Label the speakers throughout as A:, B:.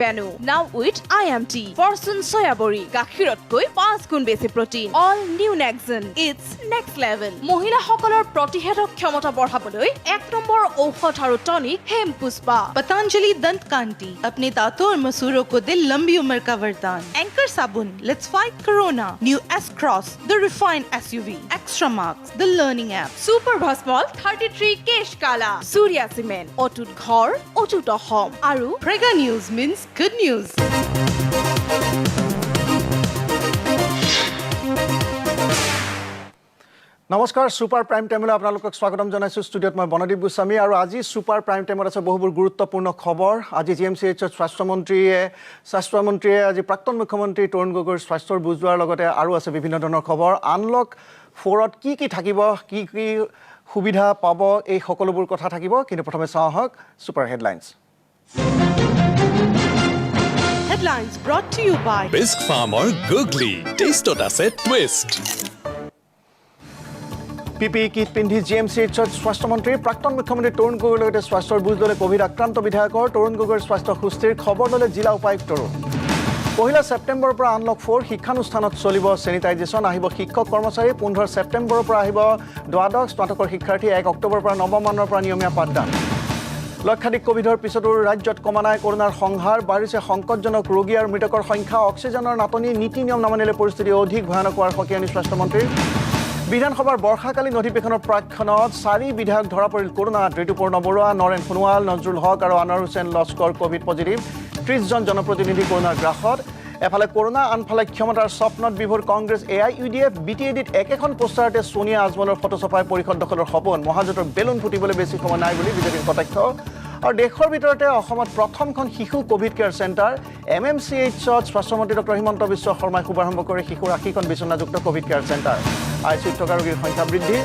A: Penu now with IMT Fortune Soya Bori গাখীৰত কৈ 5 গুণ বেছি protein all new Nexon it's next level মহিলা সকলৰ প্ৰতিষেধক ক্ষমতা বঢ়াবলৈ এক নম্বৰ ঔষধ আৰু টনিক হেম পুষ্পা
B: पतंजलि दंत कांति अपने दांतों और मसूड़ों को दे लंबी उम्र का वरदान एंकर साबुन let's fight corona new S cross the refined SUV extra marks the learning app
A: super ভাস্মল 33 কেশ কালা সূৰ্যা সিমেন্ট অটুট ঘৰ অটুট অসম আৰু
B: Prag news means good news
C: নমস্কাৰ সুপাৰ প্ৰাইম টাইমলৈ আপোনালোকক স্বাগতম জনাইছোঁ ষ্টুডিঅ'ত মই বনদীপ গোস্বামী আৰু আজি সুপাৰ প্ৰাইম টাইমত আছে বহুবোৰ গুৰুত্বপূৰ্ণ খবৰ আজি জিএমচিএইচত স্বাস্থ্যমন্ত্ৰীয়ে আজি প্ৰাক্তন মুখ্যমন্ত্ৰী তৰুণ গগৈৰ স্বাস্থ্যৰ বুজ লোৱাৰ লগতে আৰু আছে বিভিন্ন ধৰণৰ খবৰ আনলক 4ত কি থাকিব কি সুবিধা পাব এই সকলোবোৰ কথা থাকিব কিন্তু প্ৰথমে চাওঁ হওক super headlines
B: Headlines brought to you by
D: Bisque Farmer Googly. Taste of asset twist.
C: PPE kit পিন্ধি জিএমচিএইচত স্বাস্থ্যমন্ত্ৰী প্ৰাক্তন মুখ্যমন্ত্ৰী তৰুণ গগৈৰ লগতে স্বাস্থ্যৰ বুজ ল'লে কোভিড আক্ৰান্ত বিধায়কৰ তৰুণ গগৈৰ স্বাস্থ্য সুস্থিৰ খবৰ ল'লে জিলা উপায়ুক্তৰো 1 ছেপ্টেম্বৰৰ পৰা আনলক 4 শিক্ষানুষ্ঠানত চলিব চেনিটাইজেশ্যন আহিব শিক্ষক কৰ্মচাৰী 15 ছেপ্টেম্বৰৰ পৰা আহিব দ্বাদশ স্নাতকৰ শিক্ষাৰ্থী 1 অক্টোবৰৰ পৰা নৱম মানৰ পৰা নিয়মীয়া পাঠদান লক্ষাধিক কোভিডৰ পিছতো ৰাজ্যত কমা নাই কৰোনাৰ সংহাৰ বাঢ়িছে সংকটজনক ৰোগী আৰু মৃতকৰ সংখ্যা অক্সিজেনৰ নাটনি নীতি নিয়ম নামানিলে পৰিস্থিতি অধিক ভয়ানক হোৱাৰ সকিয়ানি স্বাস্থ্যমন্ত্ৰী বিধানসভাৰ বৰ্ষাকালীন অধিৱেশনৰ প্ৰাক্ষণত 4 বিধায়ক ধৰা পৰিল কৰোনাত ঋতুপূৰ্ণ বৰুৱা নৰেন সোণোৱাল নজৰুল হক আৰু আনোৱাৰ হুছেইন লস্কৰ কোভিড পজিটিভ 30 জন জনপ্ৰতিনিধি কৰোনাৰ গ্ৰাসত এফালে কৰোনা আনফালে ক্ষমতাৰ স্বপ্নত বিভোৰ কংগ্ৰেছ AIUDF BTADত একেখন পোষ্টাৰতে সোনিয়া আজমলৰ ফটো ছপাই পৰিষদ দখলৰ সপোন মহাজোঁটৰ বেলুন ফুটিবলৈ বেছি সময় নাই বুলি বিজেপিৰ কটাক্ষ আৰু দেশৰ ভিতৰতে অসমত প্ৰথমখন শিশু কোভিড কেয়াৰ চেণ্টাৰ MMCHত স্বাস্থ্যমন্ত্ৰী ডক্টৰ হিমন্ত বিশ্ব শৰ্মাই শুভাৰম্ভ কৰে শিশুৰ 80খন বিচনাযুক্ত কোভিড কেয়াৰ চেণ্টাৰ ICUত থকা ৰোগীৰ সংখ্যা বৃদ্ধি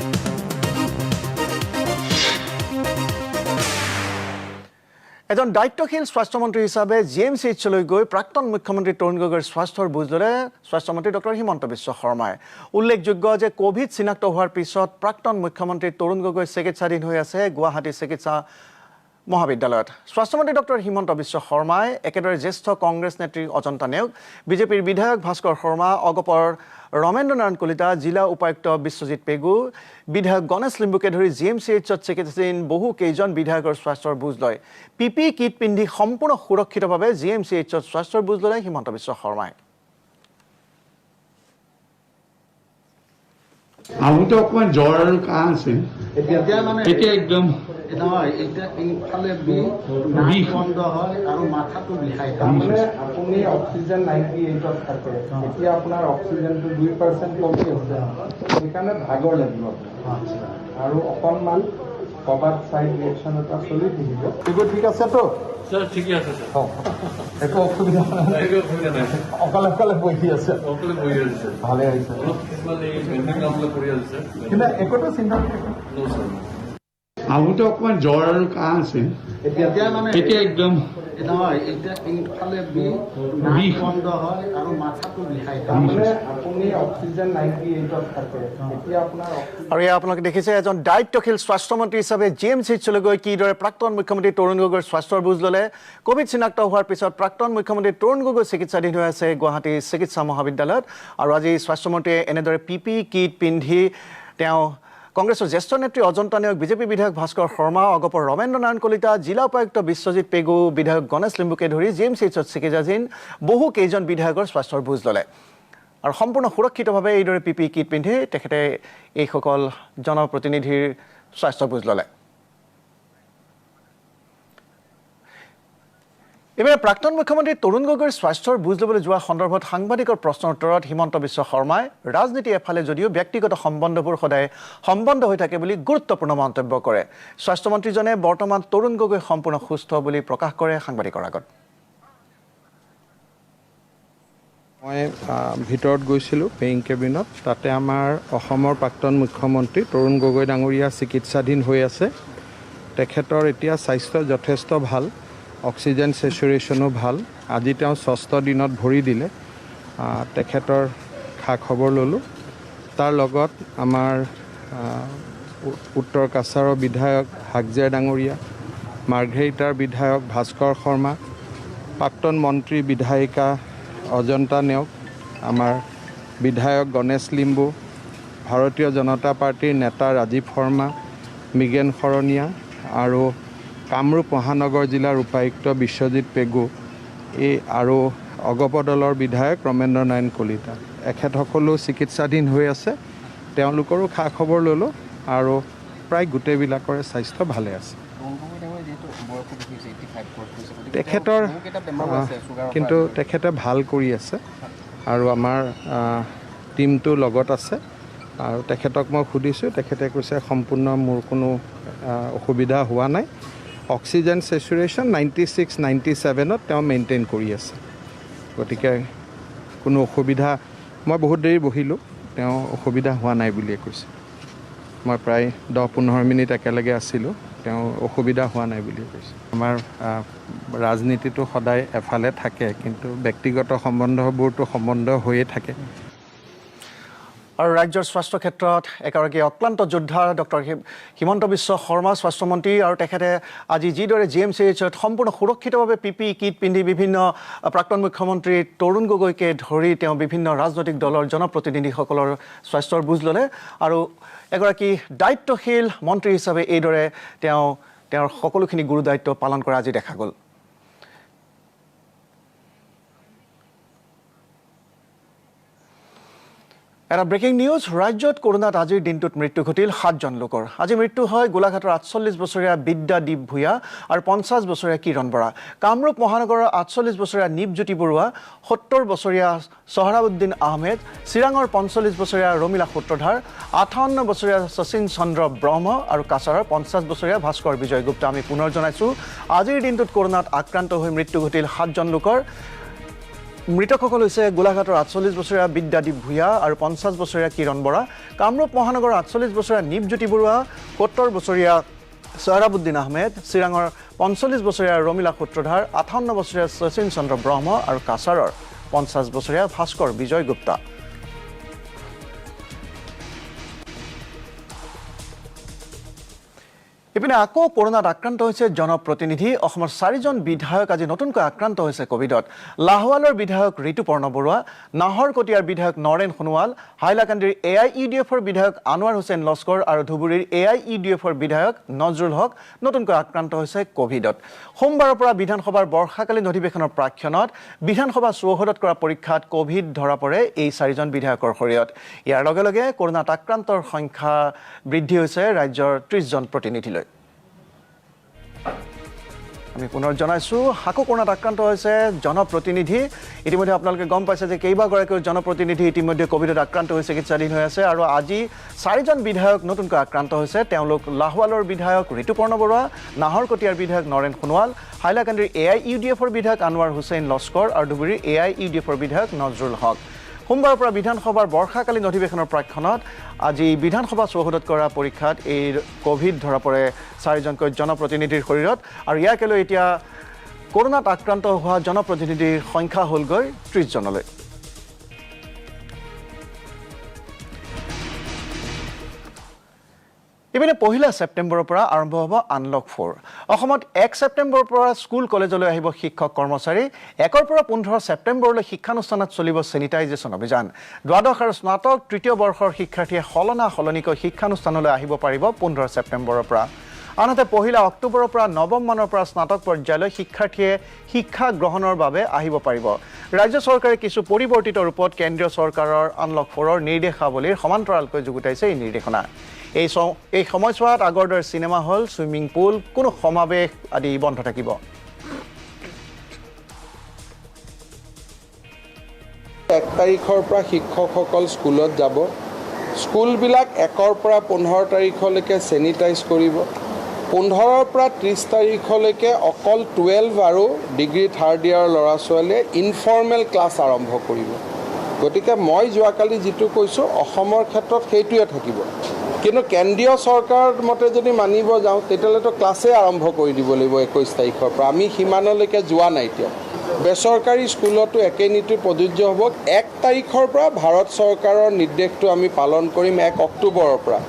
C: এজন দায়িত্বশীল স্বাস্থ্যমন্ত্ৰী হিচাপে জিএমচিএইচলৈ গৈ প্ৰাক্তন মুখ্যমন্ত্ৰী তৰুণ গগৈৰ স্বাস্থ্যৰ বুজ ল'লে স্বাস্থ্যমন্ত্ৰী ডক্টৰ হিমন্ত বিশ্ব শৰ্মাই উল্লেখযোগ্য যে কোভিড চিনাক্ত হোৱাৰ পিছত প্ৰাক্তন মুখ্যমন্ত্ৰী তৰুণ গগৈ চিকিৎসাধীন হৈ আছে গুৱাহাটী চিকিৎসা মহাবিদ্যালয়ত স্বাস্থ্যমন্ত্ৰী ডক্টৰ হিমন্ত বিশ্ব শৰ্মাই একেদৰে জ্যেষ্ঠ কংগ্ৰেছ নেত্ৰী অজন্তা নেওগ বিজেপিৰ বিধায়ক ভাস্কৰ শৰ্মা অগপৰ ৰমেন্দ্ৰ নাৰায়ণ কলিতা জিলা উপায়ুক্ত বিশ্বজিৎ পেগু বিধায়ক গণেশ লিম্বুকে ধৰি জিএমচিএইচত চিকিৎসাধীন বহু কেইজন বিধায়কৰ স্বাস্থ্যৰ বুজ লয় PPE কিট পিন্ধি সম্পূৰ্ণ সুৰক্ষিতভাৱে জিএমচিএইচত স্বাস্থ্যৰ বুজ ল'লে হিমন্ত বিশ্ব শৰ্মাই
E: আহোঁতে অকণমান জ্বৰ আৰু কাহ আছে এতিয়া একদম
F: নহয় এটা এইফালে বিষ বন্ধ হয় আৰু মাথাটো বিষাই
G: তাৰমানে আপুনি অক্সিজেন 98ত থাকে এতিয়া আপোনাৰ অক্সিজেনটো 2% কমি আছে সেইকাৰণে ভাগৰ লাগিব আৰু অকণমান কবাত চাইড ৰিয়েকশ্যন এটা চলি থাকিব এইবোৰ ঠিক আছেতো
E: ছাৰ ঠিকে আছে ছাৰ
G: একো অসুবিধা নাই অকলে অকলে বহি আছে ভালে হৈছে কিন্তু একোটো চিন্তা
E: আহোঁতে অকণমান জ্বৰ আৰু কাহ আছে এতিয়া একদম
F: নহয় এটা এইফালে বিষ বন্ধ হয় আৰু মাথাটো বিষাই
G: তাৰমানে আপুনি অক্সিজেন 98ত থাকে এতিয়া আপোনাৰ
C: আৰু এয়া আপোনালোকে দেখিছে এজন দায়িত্বশীল স্বাস্থ্যমন্ত্ৰী হিচাপে জিএমচিএইচলৈ গৈ কিদৰে প্ৰাক্তন মুখ্যমন্ত্ৰী তৰুণ গগৈৰ স্বাস্থ্যৰ বুজ ল'লে কোভিড চিনাক্ত হোৱাৰ পিছত প্ৰাক্তন মুখ্যমন্ত্ৰী তৰুণ গগৈ চিকিৎসাধীন হৈ আছে গুৱাহাটী চিকিৎসা মহাবিদ্যালয়ত আৰু আজি স্বাস্থ্যমন্ত্ৰীয়ে এনেদৰে PPE কিট পিন্ধি তেওঁ কংগ্ৰেছৰ জ্যেষ্ঠ নেত্ৰী অজন্তা নেওগ বিজেপি বিধায়ক ভাস্কৰ শৰ্মা অগপৰ ৰমেন্দ্ৰ নাৰায়ণ কলিতা জিলা উপায়ুক্ত বিশ্বজিৎ পেগু বিধায়ক গণেশ লিম্বুকে ধৰি জিএমচিএইচত চিকিৎসাধীন বহু কেইজন বিধায়কৰ স্বাস্থ্যৰ বুজ ল'লে আৰু সম্পূৰ্ণ সুৰক্ষিতভাৱে এইদৰে PPE কিট পিন্ধি তেখেতে এইসকল জনপ্ৰতিনিধিৰ স্বাস্থ্য বুজ ল'লে এবাৰ প্ৰাক্তন মুখ্যমন্ত্ৰী তৰুণ গগৈৰ স্বাস্থ্যৰ বুজ ল'বলৈ যোৱা সন্দৰ্ভত সাংবাদিকৰ প্ৰশ্নৰ উত্তৰত হিমন্ত বিশ্ব শৰ্মাই ৰাজনীতি এফালে যদিও ব্যক্তিগত সম্বন্ধবোৰ সদায় সম্বন্ধ হৈ থাকে বুলি গুৰুত্বপূৰ্ণ মন্তব্য কৰে স্বাস্থ্যমন্ত্ৰীজনে বৰ্তমান তৰুণ গগৈ সম্পূৰ্ণ সুস্থ বুলি প্ৰকাশ কৰে সাংবাদিকৰ আগত
G: মই ভিতৰত গৈছিলোঁ পেইং কেবিনত তাতে আমাৰ অসমৰ প্ৰাক্তন মুখ্যমন্ত্ৰী তৰুণ গগৈ ডাঙৰীয়া চিকিৎসাধীন হৈ আছে তেখেতৰ এতিয়া স্বাস্থ্য যথেষ্ট ভাল অক্সিজেন সেচুৰেশ্যনো ভাল আজি তেওঁ 6ষ্ঠ দিনত ভৰি দিলে তেখেতৰ খা খবৰ ল'লোঁ তাৰ লগত আমাৰ উত্তৰ কাছাৰৰ বিধায়ক হাগজেৰ ডাঙৰীয়া মাৰ্ঘেৰিটাৰ বিধায়ক ভাস্কৰ শৰ্মা প্ৰাক্তন মন্ত্ৰী বিধায়িকা অজন্তা নেওগ, আমাৰ বিধায়ক গণেশ লিম্বু, ভাৰতীয় জনতা পাৰ্টীৰ নেতা ৰাজীৱ শৰ্মা, মৃগেন শৰণীয়া আৰু কামৰূপ মহানগৰ জিলাৰ উপায়ুক্ত বিশ্বজিৎ পেগু আৰু অগপ দলৰ বিধায়ক ৰমেন্দ্ৰ নাৰায়ণ কলিতা এখেতসকলো চিকিৎসাধীন হৈ আছে। তেওঁলোকৰো খা খবৰ ল'লোঁ আৰু প্ৰায় গোটেইবিলাকৰে স্বাস্থ্য ভালে আছে। তেখেতৰ কিন্তু তেখেতে ভাল কৰি আছে আৰু আমাৰ টিমটো লগত আছে আৰু তেখেতক মই সুধিছোঁ, তেখেতে কৈছে সম্পূৰ্ণ মোৰ কোনো অসুবিধা হোৱা নাই। অক্সিজেন চেচুৰেশ্যন 96-97ত তেওঁ মেইনটেইন কৰি আছে, গতিকে কোনো অসুবিধা, মই বহুত দেৰি বহিলোঁ, তেওঁ অসুবিধা হোৱা নাই বুলিয়ে কৈছে। মই প্ৰায় 10-15 মিনিট একেলগে আছিলোঁ, তেওঁ অসুবিধা হোৱা নাই বুলিয়ে কৈছে। আমাৰ ৰাজনীতিটো সদায় এফালে থাকে, কিন্তু ব্যক্তিগত সম্বন্ধবোৰতো সম্বন্ধ হৈয়ে থাকে।
C: আৰু ৰাজ্যৰ স্বাস্থ্য ক্ষেত্ৰত এগৰাকী অক্লান্ত যোদ্ধা ডক্টৰ হিমন্ত বিশ্ব শৰ্মা স্বাস্থ্যমন্ত্ৰী, আৰু তেখেতে আজি যিদৰে GMCHত সম্পূৰ্ণ সুৰক্ষিতভাৱে PPE কিট পিন্ধি বিভিন্ন প্ৰাক্তন মুখ্যমন্ত্ৰী তৰুণ গগৈকে ধৰি তেওঁ বিভিন্ন ৰাজনৈতিক দলৰ জনপ্ৰতিনিধিসকলৰ স্বাস্থ্যৰ বুজ ল'লে আৰু এগৰাকী দায়িত্বশীল মন্ত্ৰী হিচাপে এইদৰে তেওঁৰ সকলোখিনি গুৰু দায়িত্ব পালন কৰা আজি দেখা গ'ল। এটা ব্ৰেকিং নিউজ, ৰাজ্যত কৰোণাত আজিৰ দিনটোত মৃত্যু ঘটিল 7জন লোকৰ। আজি মৃত্যু হয় গোলাঘাটৰ 48 বছৰীয়া বিদ্যাদীপ ভূঞা আৰু 50 বছৰীয়া কিৰণ বৰা। কামৰূপ মহানগৰৰ 48 বছৰীয়া নীপজ্যোতি বৰুৱা, 70 বছৰীয়া চহৰাবুদ্দিন আহমেদ, চিৰাঙৰ 45 বছৰীয়া ৰমিলা সূত্ৰধাৰ, 58 বছৰীয়া শচীন চন্দ্ৰ ব্ৰহ্ম আৰু কাছাৰৰ 50 বছৰীয়া ভাস্কৰ বিজয় গুপ্তা। আমি পুনৰ জনাইছোঁ, আজিৰ দিনটোত কৰোণাত আক্ৰান্ত হৈ মৃত্যু ঘটিল 7জন লোকৰ। মৃতকসকল হৈছে গোলাঘাটৰ 48 বছৰীয়া বিদ্যাদীপ ভূঞা আৰু 50 বছৰীয়া কিৰণ বৰা, কামৰূপ মহানগৰৰ 48 বছৰীয়া নীপজ্যোতি বৰুৱা, 70 বছৰীয়া চহৰাবুদ্দিন আহমেদ, চিৰাঙৰ 45 বছৰীয়া ৰমিলা সূত্ৰধাৰ, 58 বছৰীয়া শচীন চন্দ্ৰ ব্ৰহ্ম আৰু কাছাৰৰ 50 বছৰীয়া ভাস্কৰ বিজয় গুপ্তা। ইপিনে আকৌ কৰোণাত আক্ৰান্ত হৈছে জনপ্ৰতিনিধি। অসমৰ 4জন বিধায়ক আজি নতুনকৈ আক্ৰান্ত হৈছে কোভিডত। লাহোৱালৰ বিধায়ক ঋতুপৰ্ণ বৰুৱা, নাহৰকটীয়াৰ বিধায়ক নৰেন সোণোৱাল, হাইলাকান্দিৰ AIUDFৰ বিধায়ক আনোৱাৰ হুছেইন লস্কৰ আৰু ধুবুৰীৰ AIUDFৰ বিধায়ক নজৰুল হক নতুনকৈ আক্ৰান্ত হৈছে কোভিডত। সোমবাৰৰ পৰা বিধানসভাৰ বৰ্ষাকালীন অধিৱেশনৰ প্ৰাক্ষণত বিধানসভা চৌহদত কৰা পৰীক্ষাত কোভিড ধৰা পৰে এই 4জন বিধায়কৰ শৰীৰত। ইয়াৰ লগে লগে কৰোণাত আক্ৰান্তৰ সংখ্যা বৃদ্ধি হৈছে ৰাজ্যৰ 30জন প্ৰতিনিধিলৈ। আমি পুনৰ জনাইছোঁ, আকৌ কৰোণাত আক্ৰান্ত হৈছে জনপ্ৰতিনিধি। ইতিমধ্যে আপোনালোকে গম পাইছে যে কেইবাগৰাকীও জনপ্ৰতিনিধি ইতিমধ্যে কোভিডত আক্ৰান্ত হৈ চিকিৎসাধীন হৈ আছে আৰু আজি 4জন বিধায়ক নতুনকৈ আক্ৰান্ত হৈছে। তেওঁলোক লাহোৱালৰ বিধায়ক ঋতুপৰ্ণ বৰুৱা, নাহৰকটীয়াৰ বিধায়ক নৰেন সোণোৱাল, হাইলাকান্দিৰ AIUDFৰ বিধায়ক আনোৱাৰ হুছেইন লস্কৰ আৰু ধুবুৰীৰ AIUDFৰ বিধায়ক নজৰুল হক। সোমবাৰৰ পৰা বিধানসভাৰ বৰ্ষাকালীন অধিৱেশনৰ প্ৰাক্ষণত আজি বিধানসভা চৌহদত কৰা পৰীক্ষাত এই কোভিড ধৰা পৰে 4জনকৈ জনপ্ৰতিনিধিৰ শৰীৰত আৰু ইয়াকে লৈ এতিয়া কৰোণাত আক্ৰান্ত হোৱা জনপ্ৰতিনিধিৰ সংখ্যা হ'লগৈ 30জনলৈ। ইপিনে 1 ছেপ্টেম্বৰৰ পৰা আৰম্ভ হ'ব আনলক 4। অসমত 1 ছেপ্টেম্বৰৰ পৰা স্কুল কলেজলৈ আহিব শিক্ষক কৰ্মচাৰী। 1 পৰা 15 ছেপ্টেম্বৰলৈ শিক্ষানুষ্ঠানত চলিব চেনিটাইজেশ্যন অভিযান। দ্বাদশ আৰু স্নাতক 3য় বৰ্ষৰ শিক্ষাৰ্থীয়ে সলনিকৈ শিক্ষানুষ্ঠানলৈ আহিব পাৰিব 15 ছেপ্টেম্বৰৰ পৰা। আনহাতে 1 অক্টোবৰৰ পৰা নৱম মানৰ পৰা স্নাতক পৰ্যায়লৈ শিক্ষাৰ্থীয়ে শিক্ষা গ্ৰহণৰ বাবে আহিব পাৰিব। ৰাজ্য চৰকাৰে কিছু পৰিৱৰ্তিত ৰূপত কেন্দ্ৰীয় চৰকাৰৰ আনলক 4ৰ নিৰ্দেশাৱলীৰ সমান্তৰালকৈ যুগুতাইছে এই নিৰ্দেশনা। এই সময়ছোৱাত আগৰ দৰে চিনেমা হল, ছুইমিং পুল, কোনো সমাৱেশ আদি বন্ধ থাকিব।
H: 1 তাৰিখৰ পৰা শিক্ষকসকল স্কুলত যাব। স্কুলবিলাক 1ৰ পৰা 15 তাৰিখলৈকে চেনিটাইজ কৰিব। 15ৰ পৰা 30 তাৰিখলৈকে অকল 12 আৰু ডিগ্ৰী 3rd ইয়াৰৰ ল'ৰা ছোৱালীয়ে ইনফৰ্মেল ক্লাছ আৰম্ভ কৰিব। গতিকে মই যোৱাকালি যিটো কৈছোঁ অসমৰ ক্ষেত্ৰত সেইটোৱে থাকিব। কিন্তু কেন্দ্ৰীয় চৰকাৰৰ মতে যদি মানিব যাওঁ তেতিয়াহ'লেতো ক্লাছেই আৰম্ভ কৰি দিব লাগিব 21 তাৰিখৰ পৰা। আমি সিমানলৈকে যোৱা নাই এতিয়া। বেচৰকাৰী স্কুলতো একে নীতি প্ৰযোজ্য হ'ব। 1 তাৰিখৰ পৰা ভাৰত চৰকাৰৰ নিৰ্দেশটো আমি পালন কৰিম 1 অক্টোবৰৰ পৰা।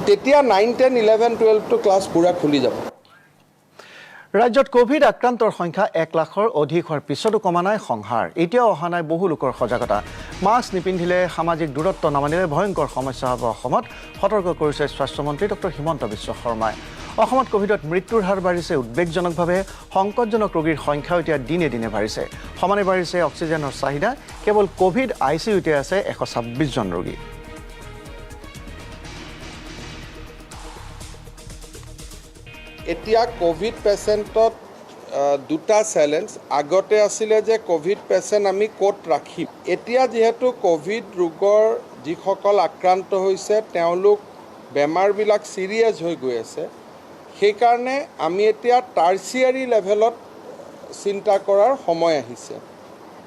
H: তেতিয়া 9, 10, 11, 12টো ক্লাছ পুৰা খুলি যাব।
C: ৰাজ্যত কোভিড আক্ৰান্তৰ সংখ্যা 1 লাখৰ অধিক হোৱাৰ পিছতো কমা নাই সংহাৰ। এতিয়াও অহা নাই বহু লোকৰ সজাগতা। মাস্ক নিপিন্ধিলে, সামাজিক দূৰত্ব নামানিলে ভয়ংকৰ সমস্যা হ'ব অসমত, সতৰ্ক কৰিছে স্বাস্থ্যমন্ত্ৰী ডক্টৰ হিমন্ত বিশ্ব শৰ্মাই। অসমত কোভিডত মৃত্যুৰ হাৰ বাঢ়িছে উদ্বেগজনকভাৱে। সংকটজনক ৰোগীৰ সংখ্যাও এতিয়া দিনে দিনে বাঢ়িছে। সমানে বাঢ়িছে অক্সিজেনৰ চাহিদা। কেৱল কোভিড ICUতে আছে 126 জন ৰোগী।
H: এতিয়া কোভিড পেচেণ্টত দুটা চেলেঞ্জ। আগতে আছিলে যে কোভিড পেচেণ্ট আমি ক'ত ৰাখিম। এতিয়া যিহেতু কোভিড ৰোগৰ যিসকল আক্ৰান্ত হৈছে তেওঁলোক বেমাৰবিলাক চিৰিয়াছ হৈ গৈ আছে, সেইকাৰণে আমি এতিয়া টাৰ্চিয়াৰী লেভেলত চিন্তা কৰাৰ সময় আহিছে।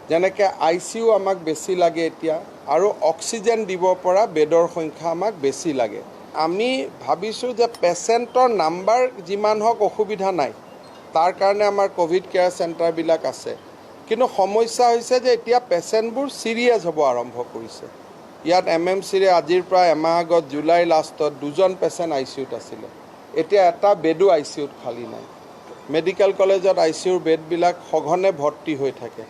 H: যেনেকৈ ICU আমাক বেছি লাগে এতিয়া, আৰু অক্সিজেন দিব পৰা বেডৰ সংখ্যা আমাক বেছি লাগে। আমি ভাবিছোঁ যে পেচেণ্টৰ নাম্বাৰ যিমান হওক অসুবিধা নাই, তাৰ কাৰণে আমাৰ কোভিড কেয়াৰ চেণ্টাৰবিলাক আছে। কিন্তু সমস্যা হৈছে যে এতিয়া পেচেণ্টবোৰ চিৰিয়াছ হ'ব আৰম্ভ কৰিছে। ইয়াত MMCৰে আজিৰ পৰা এমাহ আগত জুলাই লাষ্টত 2 জন পেচেণ্ট ICUত আছিলে। এতিয়া এটা বেডো ICUত খালী নাই। মেডিকেল কলেজত ICUৰ বেডবিলাক সঘনে ভৰ্তি হৈ থাকে।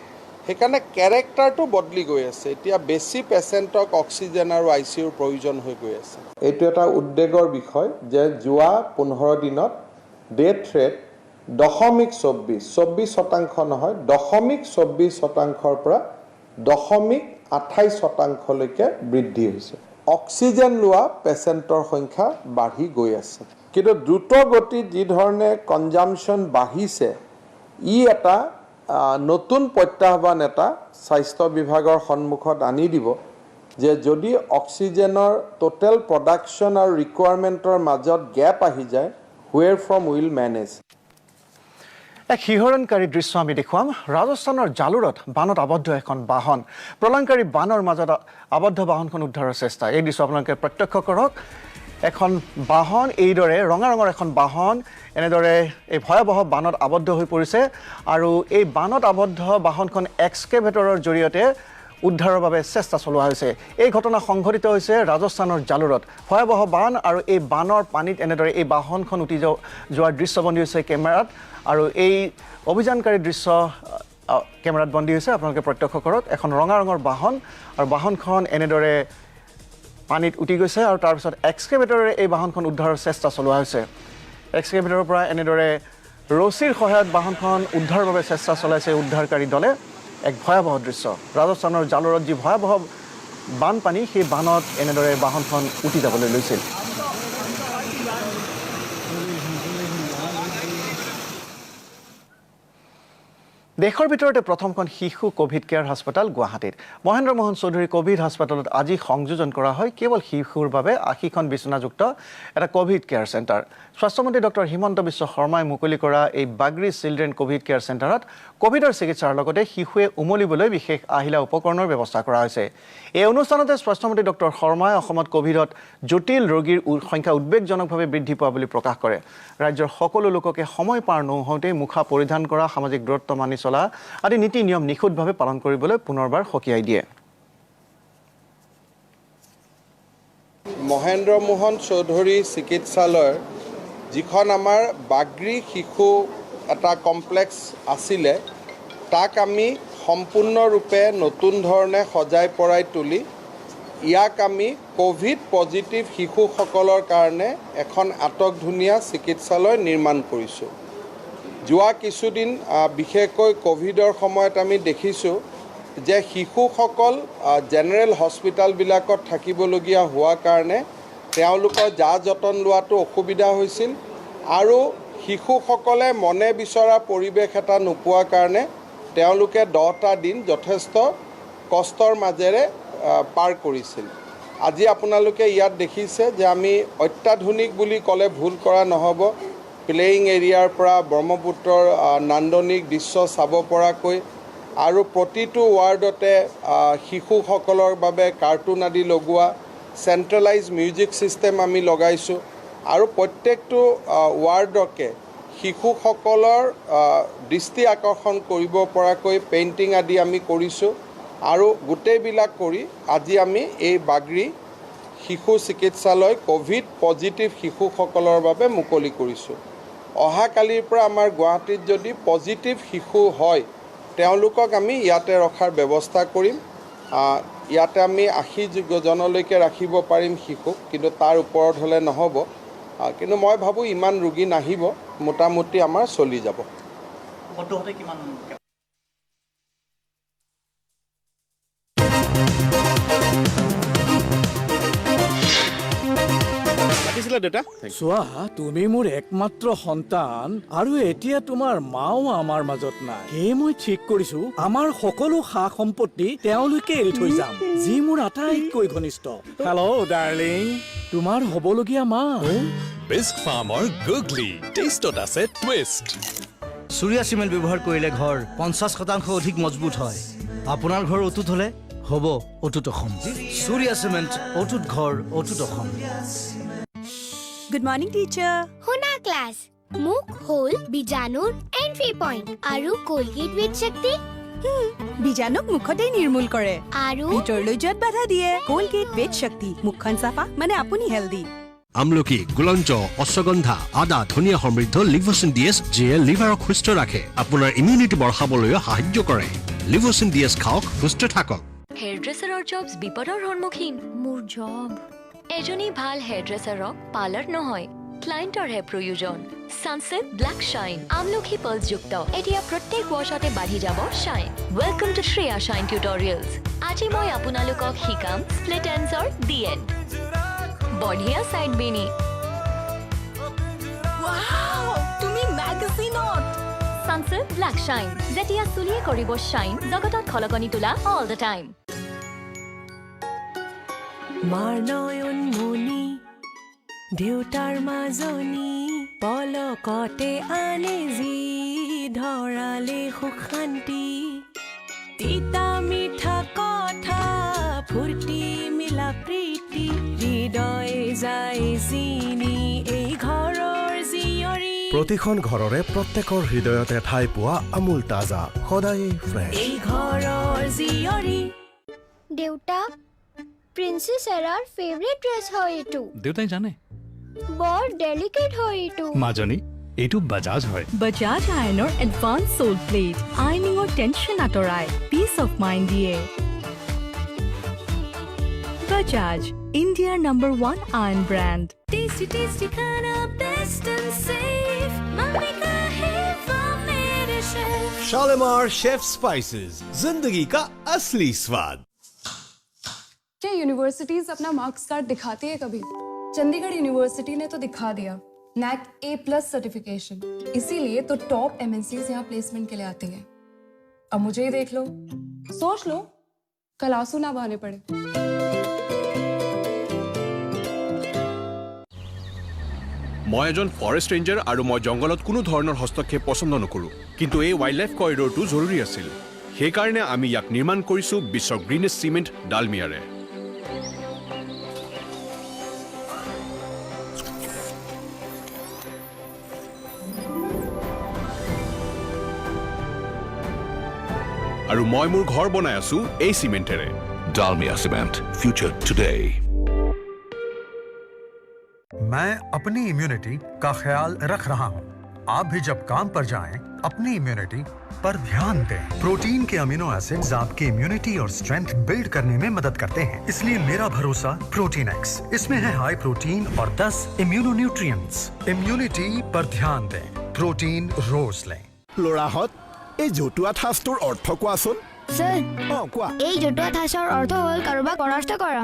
H: সেইকাৰণে কেৰেক্টাৰটো বদলি গৈ আছে। এতিয়া বেছি পেচেণ্টক অক্সিজেন আৰু ICUৰ প্ৰয়োজন হৈ গৈ আছে। এইটো এটা উদ্বেগৰ বিষয় যে যোৱা 15 দিনত ডেথ ৰেট 0.24% নহয়, 0.24%ৰ পৰা 0.28%লৈকে বৃদ্ধি হৈছে। অক্সিজেন লোৱা পেচেণ্টৰ সংখ্যা বাঢ়ি গৈ আছে। কিন্তু দ্ৰুত গতিত যি ধৰণে কনজামশ্যন বাঢ়িছে, ই এটা নতুন প্ৰত্যাহ্বান এটা স্বাস্থ্য বিভাগৰ সন্মুখত আনি দিব যে যদি অক্সিজেনৰ টোটেল প্ৰডাকশ্যন আৰু ৰিকুৱাৰমেণ্টৰ মাজত গেপ আহি যায়, হুৱেৰ ফ্ৰম উইল মেনেজ।
C: এক শিহৰণকাৰী দৃশ্য আমি দেখুৱাম। ৰাজস্থানৰ জালুৰত বানত আবদ্ধ এখন বাহন। প্ৰলয়ংকাৰী বানৰ মাজত আবদ্ধ বাহনখন উদ্ধাৰৰ চেষ্টা। এই দৃশ্য আপোনালোকে প্ৰত্যক্ষ কৰক। এখন বাহন এইদৰে ৰঙা ৰঙৰ এখন বাহন এনেদৰে এই ভয়াৱহ বানত আবদ্ধ হৈ পৰিছে, আৰু এই বানত আবদ্ধ বাহনখন এক্সকেভেটৰৰ জৰিয়তে উদ্ধাৰৰ বাবে চেষ্টা চলোৱা হৈছে। এই ঘটনা সংঘটিত হৈছে ৰাজস্থানৰ জালুৰত। ভয়াৱহ বান আৰু এই বানৰ পানীত এনেদৰে এই বাহনখন উটি যোৱাৰ দৃশ্যবন্দী হৈছে কেমেৰাত, আৰু এই অভিযানকাৰী দৃশ্য কেমেৰাত বন্দী হৈছে। আপোনালোকে প্ৰত্যক্ষ কৰক। এখন ৰঙা ৰঙৰ বাহন, আৰু বাহনখন এনেদৰে পানীত উটি গৈছে, আৰু তাৰপিছত এক্সকেভেটৰে এই বাহনখন উদ্ধাৰৰ চেষ্টা চলোৱা হৈছে। এক্সকেভেটৰৰ পৰা এনেদৰে ৰছীৰ সহায়ত বাহনখন উদ্ধাৰৰ বাবে চেষ্টা চলাইছে উদ্ধাৰকাৰী দলে। এক ভয়াৱহ দৃশ্য। ৰাজস্থানৰ জালুৰত যি ভয়াৱহ বানপানী, সেই বানত এনেদৰে বাহনখন উটি যাবলৈ লৈছিল। দেশৰ ভিতৰতে প্ৰথমখন শিশু কোভিড কেয়াৰ হাস্পতাল গুৱাহাটীত। মহেন্দ্ৰ মোহন চৌধুৰী কোভিড হাস্পতালত আজি সংযোজন কৰা হয় কেৱল শিশুৰ বাবে 80খন বিচনাযুক্ত এটা কোভিড কেয়াৰ চেণ্টাৰ। স্বাস্থ্যমন্ত্ৰী ডক্টৰ হিমন্ত বিশ্ব শৰ্মাই মুকলি কৰা এই বাগৰি চিলড্ৰেন কোভিড কেয়াৰ চেণ্টাৰত কোভিডৰ চিকিৎসাৰ লগতে শিশুৱে উমলিবলৈ বিশেষ আহিলা উপকৰণৰ ব্যৱস্থা কৰা হৈছে। এই অনুষ্ঠানতে স্বাস্থ্যমন্ত্ৰী ডক্টৰ শৰ্মাই অসমত কোভিডত জটিল ৰোগীৰ সংখ্যা উদ্বেগজনকভাৱে বৃদ্ধি পোৱা বুলি প্ৰকাশ কৰে। ৰাজ্যৰ সকলো লোককে সময় পাৰ নহওঁতেই মুখা পৰিধান কৰা, সামাজিক দূৰত্ব মানি চলা আদি নীতি নিয়ম নিখুঁতভাৱে পালন কৰিবলৈ পুনৰবাৰ সকীয়াই দিয়ে।
H: মহেন্দ্ৰ মোহন চৌধুৰী চিকিৎসালয়ৰ যিখন আমাৰ বাগৰি শিশু এটা কমপ্লেক্স আছিলে, তাক আমি সম্পূৰ্ণৰূপে নতুন ধৰণে সজাই পৰাই তুলি ইয়াক আমি কোভিড পজিটিভ শিশুসকলৰ কাৰণে এখন আটকধুনীয়া চিকিৎসালয় নিৰ্মাণ কৰিছোঁ। যোৱা কিছুদিন বিশেষকৈ কোভিডৰ সময়ত আমি দেখিছোঁ যে শিশুসকল জেনেৰেল হস্পিটেলবিলাকত থাকিবলগীয়া হোৱাৰ কাৰণে তেওঁলোকৰ যা যতন লোৱাটো অসুবিধা হৈছিল, আৰু শিশুসকলে মনে বিচৰা পৰিৱেশ এটা নোপোৱাৰ কাৰণে তেওঁলোকে 10টা দিন যথেষ্ট কষ্টৰ মাজেৰে পাৰ কৰিছিল। আজি আপোনালোকে ইয়াত দেখিছে যে আমি অত্যাধুনিক বুলি ক'লে ভুল কৰা নহ'ব। প্লেয়িং এৰিয়াৰ পৰা ব্ৰহ্মপুত্ৰৰ নান্দনিক দৃশ্য চাব পৰাকৈ, আৰু প্ৰতিটো ৱাৰ্ডতে শিশুসকলৰ বাবে কাৰ্টুন আদি লগোৱা চেণ্ট্ৰেলাইজ মিউজিক ছিষ্টেম আমি লগাইছোঁ, আৰু প্ৰত্যেকটো ৱাৰ্ডকে শিশুসকলৰ দৃষ্টি আকৰ্ষণ কৰিব পৰাকৈ পেইণ্টিং আদি আমি কৰিছোঁ, আৰু গোটেইবিলাক কৰি আজি আমি এই বাগৰি শিশু চিকিৎসালয় কোভিড পজিটিভ শিশুসকলৰ বাবে মুকলি কৰিছোঁ। অহাকালিৰ পৰা আমাৰ গুৱাহাটীত যদি পজিটিভ শিশু হয় তেওঁলোকক আমি ইয়াতে ৰখাৰ ব্যৱস্থা কৰিম ইয়াতে আমি 80 জনলৈকে ৰাখিব পাৰিম শিশুক কিন্তু তাৰ ওপৰত হ'লে নহ'ব কিন্তু মই ভাবোঁ ইমান ৰোগী নাহিব মোটামুটি আমাৰ চলি যাব
I: চোৱা তুমি মোৰ একমাত্ৰ সন্তান আৰু এতিয়া তোমাৰ মাও আমাৰ মাজত নাই সেয়ে মই ঠিক কৰিছো আমাৰ সকলো সা সম্পত্তি তেওঁলোকে এৰি থৈ যাম যি মোৰ আটাইতকৈ ঘনিষ্ঠ হেল্ল' ডাৰ্লিং তোমাৰ হ'বলগীয়া মা
D: বিস্ক ফাৰ্মৰ গুগলি টেষ্টত আছে টুইষ্ট
J: চুৰিয়া চিমেণ্ট ব্যৱহাৰ কৰিলে ঘৰ 50% অধিক মজবুত হয় আপোনাৰ ঘৰ অটুট হ'লে হ'ব অটুট অসম চুৰিয়া চিমেণ্ট অটুট ঘৰ অটুট অসম
A: গুড মৰ্নিং টিচাৰ
K: শুনা ক্লাছ মুখ হ'ল বীজাণুৰ এন্ট্ৰি পইণ্ট আৰু কোলগেট উইথ শক্তি
A: বীজাণুক মুখতেই নিৰ্মূল কৰে
K: আৰু
A: ভিতৰলৈ যোৱাত বাধা দিয়ে কোলগেট উইথ শক্তি মুখখন চাফা মানে আপুনি হেল্ডি
L: আমলকি গুলঞ্চ অশ্বগন্ধা আদা ধনিয়া সমৃদ্ধ লিভোচিন ডিএছ যিয়ে লিভাৰক সুস্থ ৰাখে আপোনাৰ ইমিউনিটি বঢ়াবলৈ সাহায্য কৰে লিভোচিন ডিএছ খাওক সুস্থ থাকক
K: হেয়াৰড্ৰেছাৰৰ জবছ বিপদৰ সন্মুখীন মোৰ জব এজনী ভাল হেয়াৰড্ৰেছাৰক পাৰ্লাৰ নহয় ক্লায়েণ্টৰহে প্ৰয়োজন সানসেট ব্ল্যাক শাইন আমলখি পলছযুক্ত এতিয়া প্ৰত্যেক ৱাছতে বাঢ়ি যাব shine welcome to Shreya shine tutorials আজি মই আপোনালোকক শিকাম স্প্লিট এণ্ডছৰ দি এণ্ড বঢ়িয়া সাইড বেনি
A: ওৱাও তুমি মেগাজিনত
K: সানসেট ব্ল্যাক শাইন যেতিয়া চুলিয়ে কৰিব শাইন জগতত খলকনি তোলা অল দ্য টাইম
A: মাৰ নয়ন মুনি দেউতাৰ মাজনী পলকতে আনে যি ধৰালে সুখ শান্তি তিতা মিঠা কথা ফূৰ্তি মিলা প্ৰীতি হৃদয় যায় চিনি এই ঘৰৰ জীয়ৰী
L: প্ৰতিখন ঘৰৰে প্ৰত্যেকৰ হৃদয়তে ঠাই পোৱা আমুল তাজা সদায় ফ্ৰেছ
A: এই ঘৰৰ জীয়ৰী
K: দেউতা প্ৰিন্সেছ এৰাৰ ফেভৰেট ড্ৰেছ হয় এইটো
I: দেউতাই জানে
K: বৰ ডেলিকেট হয় এইটো
I: মাজনী এইটো বাজাজ হয়
A: বাজাজ আয়নৰ এডভান্স সোল প্লেট আইনিঙৰ টেনশ্যন আঁতৰাই পিচ অফ মাইণ্ড দিয়ে বাজাজ ইণ্ডিয়াৰ number 1 iron brand tasty tasty খানা বেষ্ট এণ্ড সেফ মামি কা হে মেৰে शेफ
L: शालीमार शेफ स्पाइसेस जिंदगी का असली स्वाद
M: क्या यूनिवर्सिटीज अपना मार्क्स कार्ड दिखाती है कभी चंडीगढ़ यूनिवर्सिटी ने तो दिखा दिया NAC A+ सर्टिफिकेशन इसीलिए तो टॉप MNCs यहाँ प्लेसमेंट के लिए आती है अब मुझे ही देख लो सोच लो कल आंसू ना बहाने पड़े
D: মই এজন ফৰেষ্ট ৰেঞ্জাৰ আৰু মই জংগলত কোনো ধৰণৰ হস্তক্ষেপ পছন্দ নকৰো কিন্তু এই ৱাইল্ড লাইফ কৰিডৰটো জৰুৰী আছিল সেইকাৰণে আমি ইয়াক নিৰ্মাণ কৰিছো বিশ্বৰ গ্ৰীনেষ্ট চিমেণ্ট ডালমিয়াৰে আৰু মই মোৰ ঘৰ বনাই আছো এই চিমেণ্টেৰে ডালমিয়া চিমেণ্ট ফিউচাৰ টুডে
L: मैं अपनी इम्यूनिटी का ख्याल रख रहा हूँ आप भी जब काम पर जाएं, अपनी इम्यूनिटी पर ध्यान दें प्रोटीन के अमीनो एसिड्स आपकी इम्यूनिटी और स्ट्रेंथ बिल्ड करने में मदद करते हैं इसलिए मेरा भरोसा प्रोटीन एक्स इसमें है हाई प्रोटीन और 10 इम्यूनो न्यूट्रिएंट्स इम्यूनिटी पर ध्यान दें प्रोटीन रोज लें
I: ল'ৰাহঁত এই জতুৱা ঠাঁচটোৰ অৰ্থ কোৱাচোন
K: सर
I: কোৱা
K: এই জতুৱা ঠাঁচৰ অৰ্থ হ'ল কাৰোবাক পৰাস্ত কৰা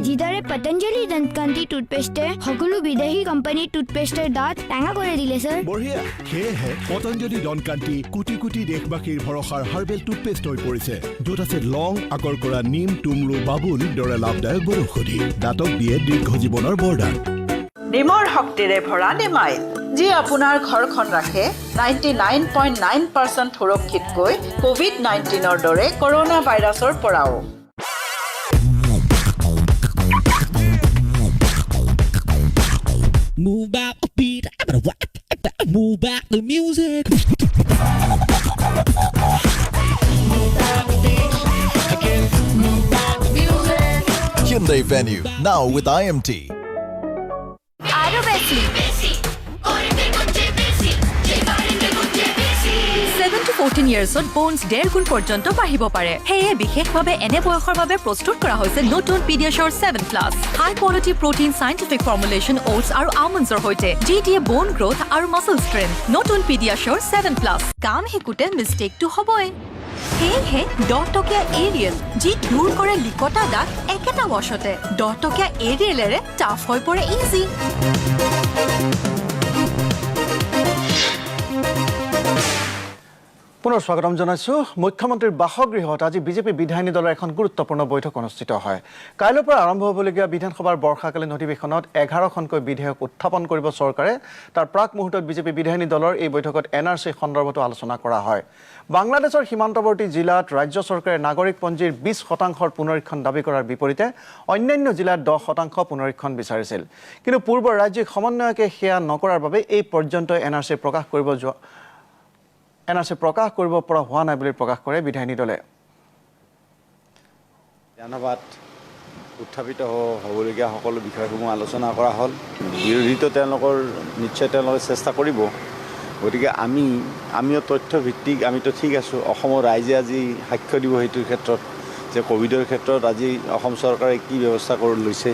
K: যিদৰে পতঞ্জলি দন্তকান্তি টুথপেষ্টে সকলো বিদেশী কোম্পানীৰ টুথপেষ্টৰ দাঁত টেঙা কৰি দিলে স্যাৰ
I: বঢ়িয়া সেয়েহে পতঞ্জলি দন্তকান্তি কোটি কোটি দেশবাসীৰ ভৰসাৰ হাৰ্বেল টুথপেষ্ট হৈ পৰিছে য'ত আছে লং আগৰ কৰা নিম তুমলু বাবুল দৰে লাভদায়ক বনৌষধি দাঁতক দিয়ে দীৰ্ঘ জীৱনৰ বৰদান
B: নিমৰ শক্তিৰে ভৰা নিমাইল যি আপোনাৰ ঘৰখন ৰাখে 99.9% সুৰক্ষিতকৈ কোভিড-19ৰ দৰে কৰোনা ভাইৰাছৰ পৰাও
J: Move back the beat, move back the music.
L: Hyundai Venue now with IMT
K: আৰু বেছি ইয়াৰ্ছত বোনছ 1.5 গুণ পৰ্যন্ত বাঢ়িব পাৰে সেয়ে বিশেষভাৱে এনে বয়সৰ বাবে প্ৰস্তুত কৰা হৈছে নতুন PediaSure 7+ high quality protein scientific formulation oats আৰু আলমণ্ডছৰ সৈতে যি দিয়ে বোন গ্ৰোথ আৰু মাসল ষ্ট্ৰেংথ নতুন পিডিয়াশ্যোৰ 7+ কাম শিকোতে মিষ্টেকটো হ'বই সেয়েহে 10 টকীয়া এৰিয়েল যি দূৰ কৰে লিকতা দাগ একেটা ৱাছতে 10 টকীয়া এৰিয়েলেৰে টাফ হৈ পৰে ইজি
C: পুনৰ স্বাগতম জনাইছো মুখ্যমন্ত্ৰীৰ বাসগৃহত আজি বিজেপি বিধায়িনী দলৰ এখন গুৰুত্বপূৰ্ণ বৈঠক অনুষ্ঠিত হয় কাইলৈৰ পৰা আৰম্ভ হ'বলগীয়া বিধানসভাৰ বৰ্ষাকালীন অধিৱেশনত 11খনকৈ বিধেয়ক উত্থাপন কৰিব চৰকাৰে তাৰ প্ৰাক মুহূৰ্তত বিজেপি বিধায়িনী দলৰ এই বৈঠকত এনআৰচি সন্দৰ্ভতো আলোচনা কৰা হয় বাংলাদেশৰ সীমান্তৱৰ্তী জিলাত ৰাজ্য চৰকাৰে নাগৰিকপঞ্জীৰ 20% পুনৰীক্ষণ দাবী কৰাৰ বিপৰীতে অন্যান্য জিলাত 10% পুনৰীক্ষণ বিচাৰিছিল কিন্তু পূৰ্বৰ ৰাজ্যিক সমন্বয়কে সেয়া নকৰাৰ বাবে এই পৰ্যন্ত এনআৰচি প্ৰকাশ কৰিব পৰা হোৱা নাই বুলি প্ৰকাশ কৰে বিধায়িনী দলে
N: ধন্যবাদ উত্থাপিত হ'বলগীয়া সকলো বিষয়সমূহ আলোচনা কৰা হ'ল বিৰোধীতো তেওঁলোকৰ নিশ্চয় তেওঁলোকে চেষ্টা কৰিব গতিকে আমিও তথ্যভিত্তিক আমিতো ঠিক আছোঁ অসমৰ ৰাইজে আজি সাক্ষ্য দিব সেইটোৰ ক্ষেত্ৰত যে ক'ভিডৰ ক্ষেত্ৰত আজি অসম চৰকাৰে কি ব্যৱস্থা লৈছে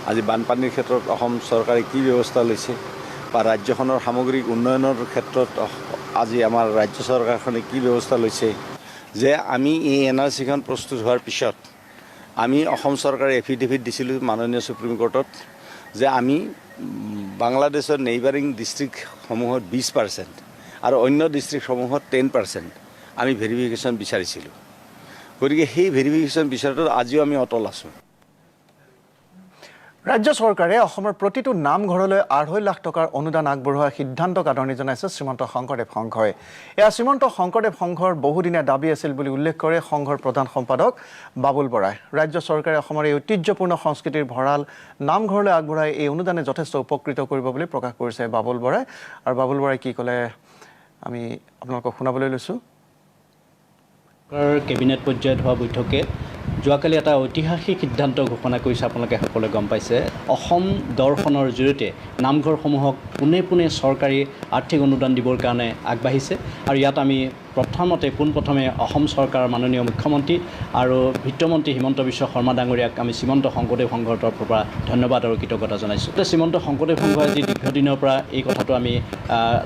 N: আজি বানপানীৰ ক্ষেত্ৰত অসম চৰকাৰে কি ব্যৱস্থা লৈছে বা ৰাজ্যখনৰ সামগ্ৰিক উন্নয়নৰ ক্ষেত্ৰত আজি আমাৰ ৰাজ্য চৰকাৰখনে কি ব্যৱস্থা লৈছে যে আমি এই এনআৰচিখন প্ৰস্তুত হোৱাৰ পিছত আমি অসম চৰকাৰে এফিডেভিট দিছিলোঁ মাননীয় সুপ্ৰিম কোৰ্টত যে আমি বাংলাদেশৰ নেইবাৰিং ডিষ্ট্ৰিক্টসমূহত 20% আৰু অন্য ডিষ্ট্ৰিক্টসমূহত 10% আমি ভেৰিফিকেশ্যন বিচাৰিছিলোঁ গতিকে সেই ভেৰিফিকেশ্যন বিচাৰটোত আজিও আমি অটল আছোঁ
C: ৰাজ্য চৰকাৰে অসমৰ প্ৰতিটো নামঘৰলৈ 2.5 লাখ টকাৰ অনুদান আগবঢ়োৱাৰ সিদ্ধান্তক আদৰণি জনাইছে শ্ৰীমন্ত শংকৰদেৱ সংঘই এয়া শ্ৰীমন্ত শংকৰদেৱ সংঘৰ বহুদিনীয়া দাবী আছিল বুলি উল্লেখ কৰে সংঘৰ প্ৰধান সম্পাদক বাবুল বৰাই ৰাজ্য চৰকাৰে অসমৰ এই ঐতিহ্যপূৰ্ণ সংস্কৃতিৰ ভঁৰাল নামঘৰলৈ আগবঢ়াই এই অনুদানে যথেষ্ট উপকৃত কৰিব বুলি প্ৰকাশ কৰিছে বাবুল বৰাই আৰু বাবুল বৰাই কি ক'লে আমি আপোনালোকক শুনাবলৈ লৈছোঁ
O: কেবিনেট পৰ্যায়ত হোৱা বৈঠকে যোৱাকালি এটা ঐতিহাসিক সিদ্ধান্ত ঘোষণা কৰিছে আপোনালোকে সকলোৱে গম পাইছে অসম দৰ্শনৰ জৰিয়তে নামঘৰসমূহক পোনে পোনে চৰকাৰী আৰ্থিক অনুদান দিবৰ কাৰণে আগবাঢ়িছে আৰু ইয়াত আমি পোনপ্ৰথমে অসম চৰকাৰৰ মাননীয় মুখ্যমন্ত্ৰী আৰু বিত্তমন্ত্ৰী হিমন্ত বিশ্ব শৰ্মা ডাঙৰীয়াক আমি শ্ৰীমন্ত শংকৰদেৱ সংঘৰ তৰফৰ পৰা ধন্যবাদ আৰু কৃতজ্ঞতা জনাইছোঁ শ্ৰীমন্ত শংকৰদেৱ সংঘই আজি দীৰ্ঘদিনৰ পৰা এই কথাটো আমি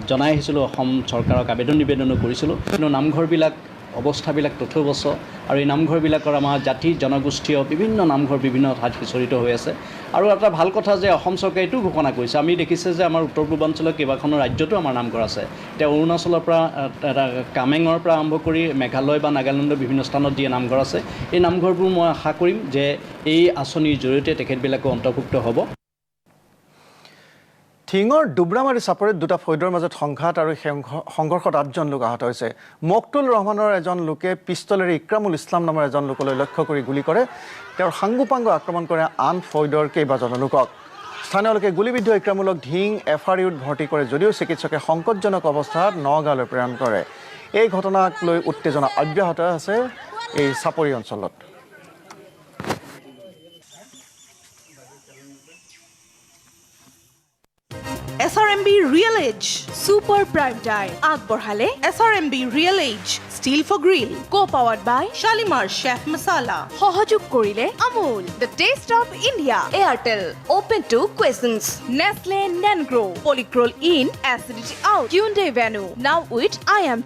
O: জনাই আহিছিলোঁ অসম চৰকাৰক নিবেদনো কৰিছিলোঁ কিন্তু নামঘৰবিলাক অৱস্থাবিলাক তথৈবচ আৰু এই নামঘৰবিলাকৰ আমাৰ জাতি জনগোষ্ঠীয় বিভিন্ন নামঘৰ বিভিন্ন ঠাইত সিঁচৰিত হৈ আছে আৰু এটা ভাল কথা যে অসম চৰকাৰে এইটো ঘোষণা কৰিছে আমি দেখিছে যে আমাৰ উত্তৰ পূৰ্বাঞ্চলৰ কেইবাখনো ৰাজ্যতো আমাৰ নামঘৰ আছে এতিয়া অৰুণাচলৰ পৰা কামেঙৰ পৰা আৰম্ভ কৰি মেঘালয় বা নাগালেণ্ডৰ বিভিন্ন স্থানত যি নামঘৰ আছে এই নামঘৰবোৰ মই আশা কৰিম যে এই আঁচনিৰ জৰিয়তে তেখেতবিলাকো অন্তৰ্ভুক্ত হ'ব
C: ঠিঙৰ ডুবৰামাৰী চাপৰিত দুটা ফৈদৰ মাজত সংঘাত আৰু সংঘৰ্ষত 8জন লোক আহত হৈছে মকতুল ৰহমানৰ এজন লোকে পিষ্টলেৰে ইক্ৰামুল ইছলাম নামৰ এজন লোকলৈ লক্ষ্য কৰি গুলী কৰে তেওঁৰ সাংগুপাংগ আক্ৰমণ কৰে আন ফৈদৰ কেইবাজন লোকক স্থানীয় লোকে গুলীবিদ্ধ ইক্ৰামুলক ঢিং এফআৰইউত ভৰ্তি কৰে যদিও চিকিৎসকে সংকটজনক অৱস্থাত নগাঁৱলৈ প্ৰেৰণ কৰে এই ঘটনাক লৈ উত্তেজনা অব্যাহত আছে এই চাপৰি অঞ্চলত
B: SRMB Real Age
A: Super Prime Time আগবঢ়ালে
B: SRMB Real Age Steel for Grill
A: co-powered by
B: Shalimar Chef Masala
A: সহযোগ কৰিলে Amul The Taste of India
K: Airtel open to questions
A: Nestle Nengro Polycrol in Acidity Out Hyundai Venue now with IMT